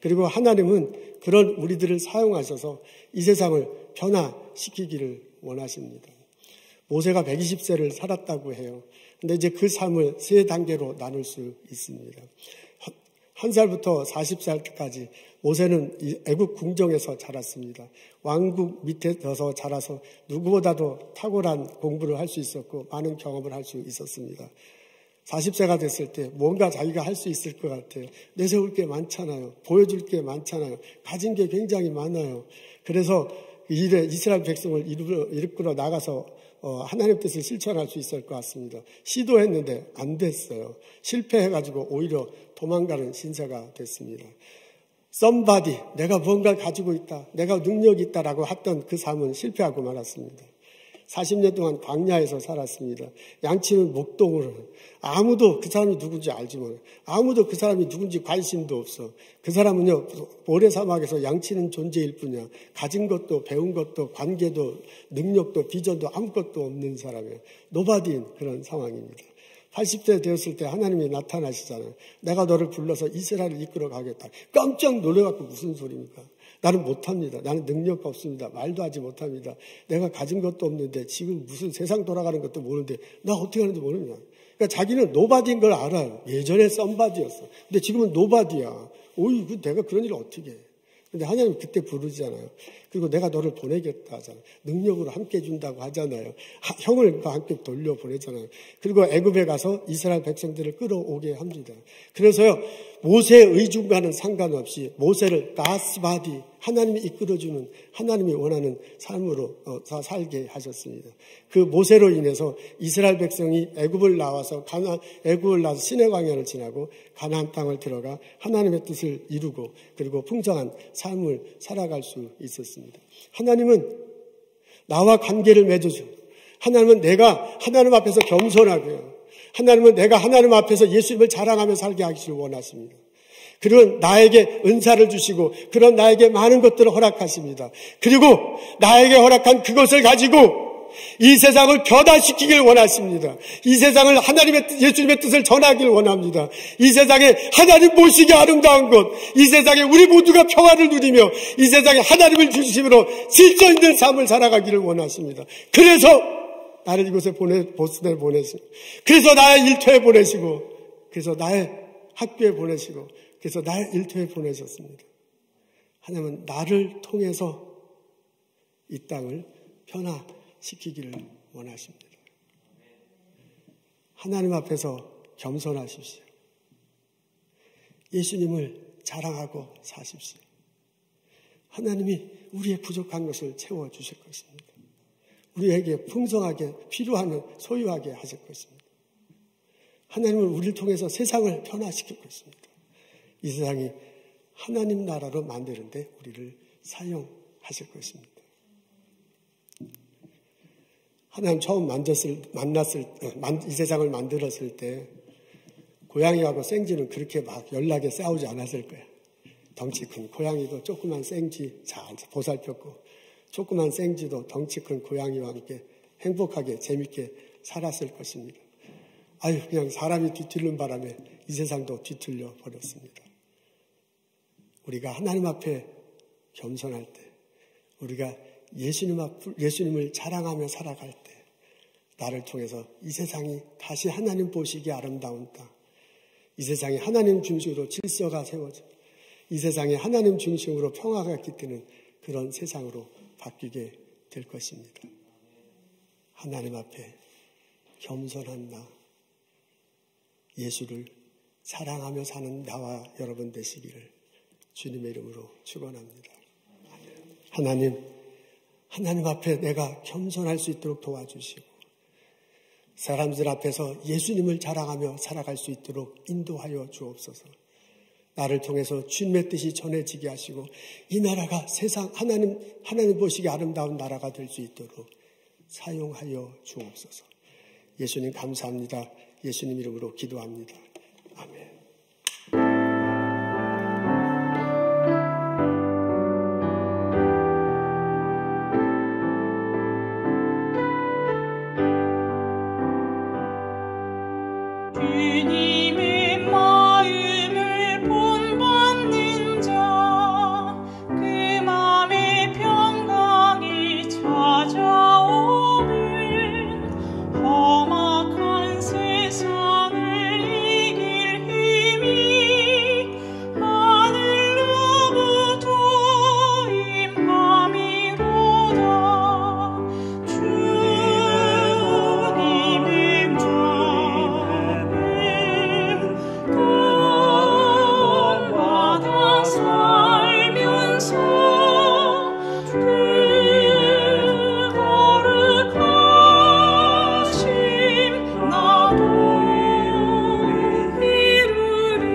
그리고 하나님은 그런 우리들을 사용하셔서 이 세상을 변화시키기를 원하십니다. 모세가 120세를 살았다고 해요. 근데 이제 그 삶을 세 단계로 나눌 수 있습니다. 1살부터 40살까지 모세는 애굽 궁정에서 자랐습니다. 왕국 밑에서 자라서 누구보다도 탁월한 공부를 할 수 있었고 많은 경험을 할 수 있었습니다. 40세가 됐을 때 뭔가 자기가 할 수 있을 것 같아요. 내세울 게 많잖아요. 보여줄 게 많잖아요. 가진 게 굉장히 많아요. 그래서 이스라엘 백성을 이끌어 나가서 하나님 뜻을 실천할 수 있을 것 같습니다. 시도했는데 안 됐어요. 실패해가지고 오히려 도망가는 신세가 됐습니다. somebody, 내가 뭔가를 가지고 있다, 내가 능력이 있다라고 했던 그 삶은 실패하고 말았습니다. 40년 동안 광야에서 살았습니다. 양치는 목동으로. 아무도 그 사람이 누군지 알지 못해. 아무도 그 사람이 누군지 관심도 없어. 그 사람은요, 모래사막에서 양치는 존재일 뿐이야. 가진 것도, 배운 것도, 관계도, 능력도, 비전도 아무것도 없는 사람이에요. 노바디인 그런 상황입니다. 80대 되었을 때 하나님이 나타나시잖아요. 내가 너를 불러서 이스라엘을 이끌어 가겠다. 깜짝 놀래갖고 무슨 소리입니까? 나는 못합니다. 나는 능력 없습니다. 말도 하지 못합니다. 내가 가진 것도 없는데 지금 무슨 세상 돌아가는 것도 모르는데 나 어떻게 하는지 모릅니다. 그러니까 자기는 노바디인 걸 알아요. 예전에 썸바디였어. 근데 지금은 노바디야. 오이, 내가 그런 일을 어떻게 해. 근데 하나님 그때 부르잖아요. 그리고 내가 너를 보내겠다 하잖아요. 능력으로 함께 해준다고 하잖아요. 형을 함께 돌려보내잖아요. 그리고 애굽에 가서 이스라엘 백성들을 끌어오게 합니다. 그래서요, 모세의 의중과는 상관없이 모세를 가스바디, 하나님이 이끌어주는, 하나님이 원하는 삶으로 살게 하셨습니다. 그 모세로 인해서 이스라엘 백성이 애굽을 나와서 시내 광야를 지나고 가나안 땅을 들어가 하나님의 뜻을 이루고 그리고 풍성한 삶을 살아갈 수 있었습니다. 하나님은 나와 관계를 맺어줘. 하나님은 내가 하나님 앞에서 겸손하고요. 하나님은 내가 하나님 앞에서 예수님을 자랑하며 살게 하기를 원하십니다. 그리고 나에게 은사를 주시고 그런 나에게 많은 것들을 허락하십니다. 그리고 나에게 허락한 그것을 가지고 이 세상을 변화시키길 원하십니다. 이 세상을 예수님의 뜻을 전하길 원합니다. 이 세상에 하나님 보시기 아름다운 것, 이 세상에 우리 모두가 평화를 누리며 이 세상에 하나님을 중심으로 질서 있는 삶을 살아가기를 원하십니다. 그래서 나를 이곳에 보스턴에 보내시고, 그래서 나의 일터에 보내시고, 그래서 나의 학교에 보내시고, 그래서 나의 일터에 보내셨습니다. 하나님은 나를 통해서 이 땅을 변화시키기를 원하십니다. 하나님 앞에서 겸손하십시오. 예수님을 자랑하고 사십시오. 하나님이 우리의 부족한 것을 채워주실 것입니다. 우리에게 풍성하게 필요하면 소유하게 하실 것입니다. 하나님은 우리를 통해서 세상을 변화시킬 것입니다. 이 세상이 하나님 나라로 만드는데 우리를 사용하실 것입니다. 하나님 처음 이 세상을 만들었을 때 고양이하고 생쥐는 그렇게 막 연락에 싸우지 않았을 거야. 덩치 큰 고양이도 조그만 생쥐 잘 보살폈고 조그만 생쥐도 덩치 큰 고양이와 함께 행복하게 재밌게 살았을 것입니다. 그냥 사람이 뒤틀는 바람에 이 세상도 뒤틀려 버렸습니다. 우리가 하나님 앞에 겸손할 때, 우리가 예수님을 자랑하며 살아갈 때, 나를 통해서 이 세상이 다시 하나님 보시기에 아름다운 땅, 이 세상이 하나님 중심으로 질서가 세워져, 이 세상이 하나님 중심으로 평화가 깃드는 그런 세상으로 바뀌게 될 것입니다. 하나님 앞에 겸손한 나, 예수를 사랑하며 사는 나와 여러분 되시기를 주님의 이름으로 축원합니다. 하나님 앞에 내가 겸손할 수 있도록 도와주시고 사람들 앞에서 예수님을 자랑하며 살아갈 수 있도록 인도하여 주옵소서. 나를 통해서 주님의 뜻이 전해지게 하시고 이 나라가 세상 하나님 보시기 아름다운 나라가 될 수 있도록 사용하여 주옵소서. 예수님 감사합니다. 예수님 이름으로 기도합니다. 아멘. 주님의 마음을 본받는 자, 그 맘에 평강이 찾아오는 험악한 세상을 이길 힘이 하늘로부터 임함이로다. 주님의 구원받아 살면서 그 거룩하심 나도 이루리.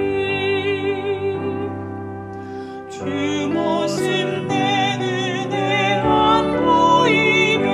주 모습 내 눈에 안 보이며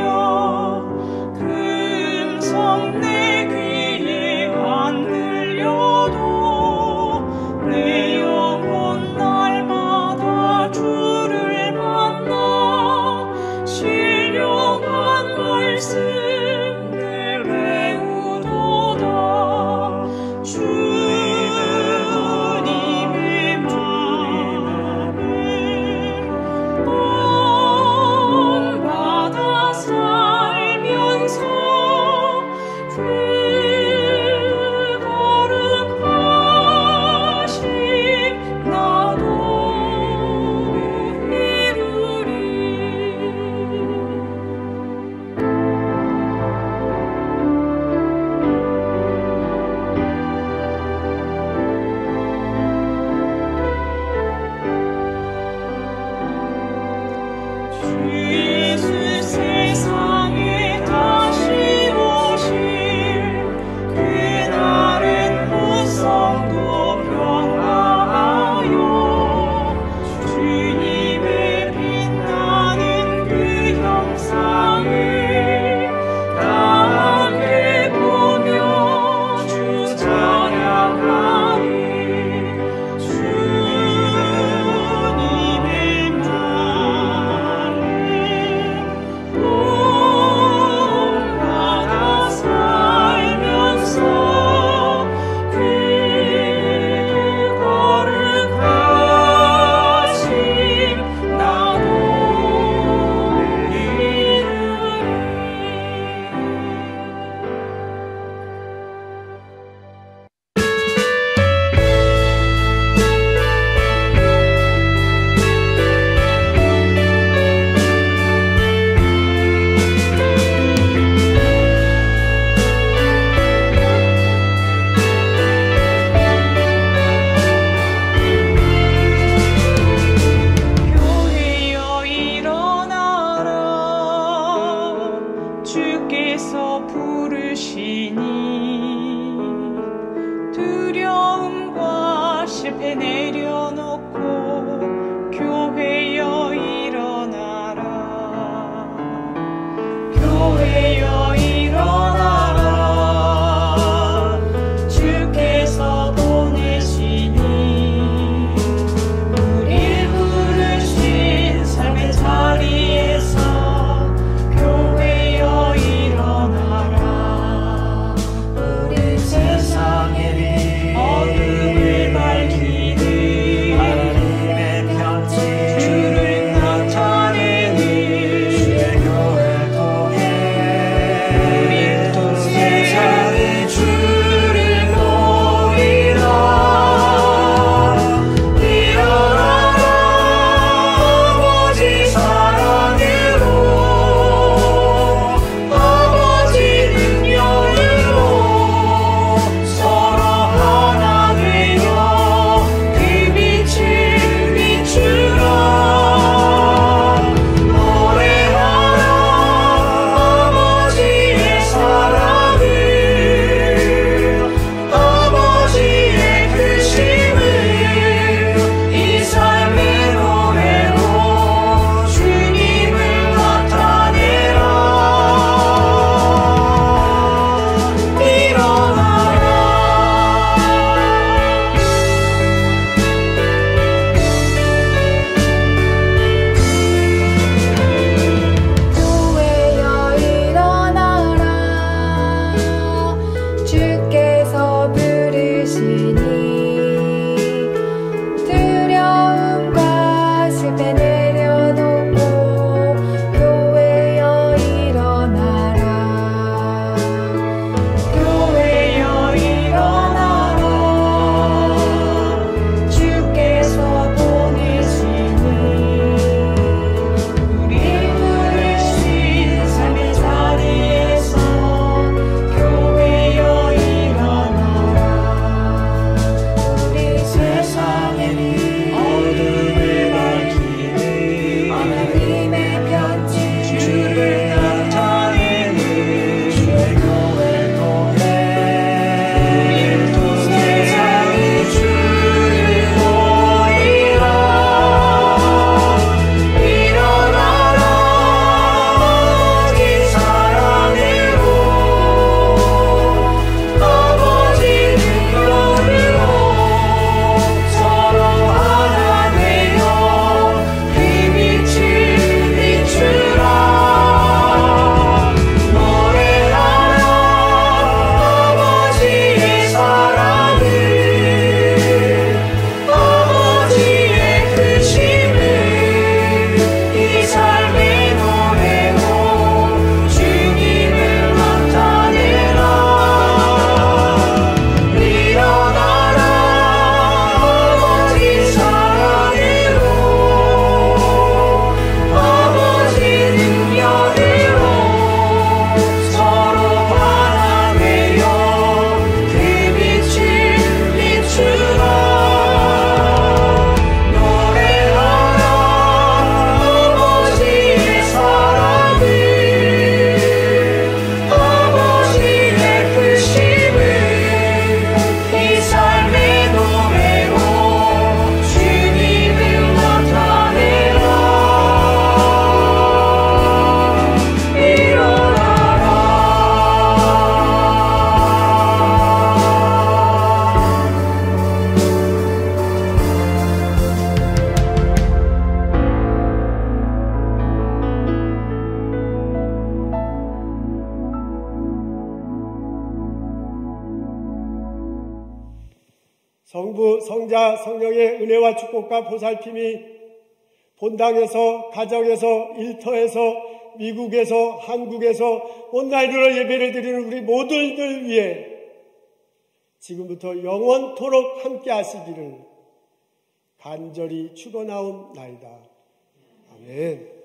어둠을 밝히는 하나님의 편지 주 성자 성령의 은혜와 축복과 보살핌이 본당에서, 가정에서, 일터에서, 미국에서, 한국에서 온라인으로 예배를 드리는 우리 모두들 위해 지금부터 영원토록 함께 하시기를 간절히 축원하옵나이다. 아멘.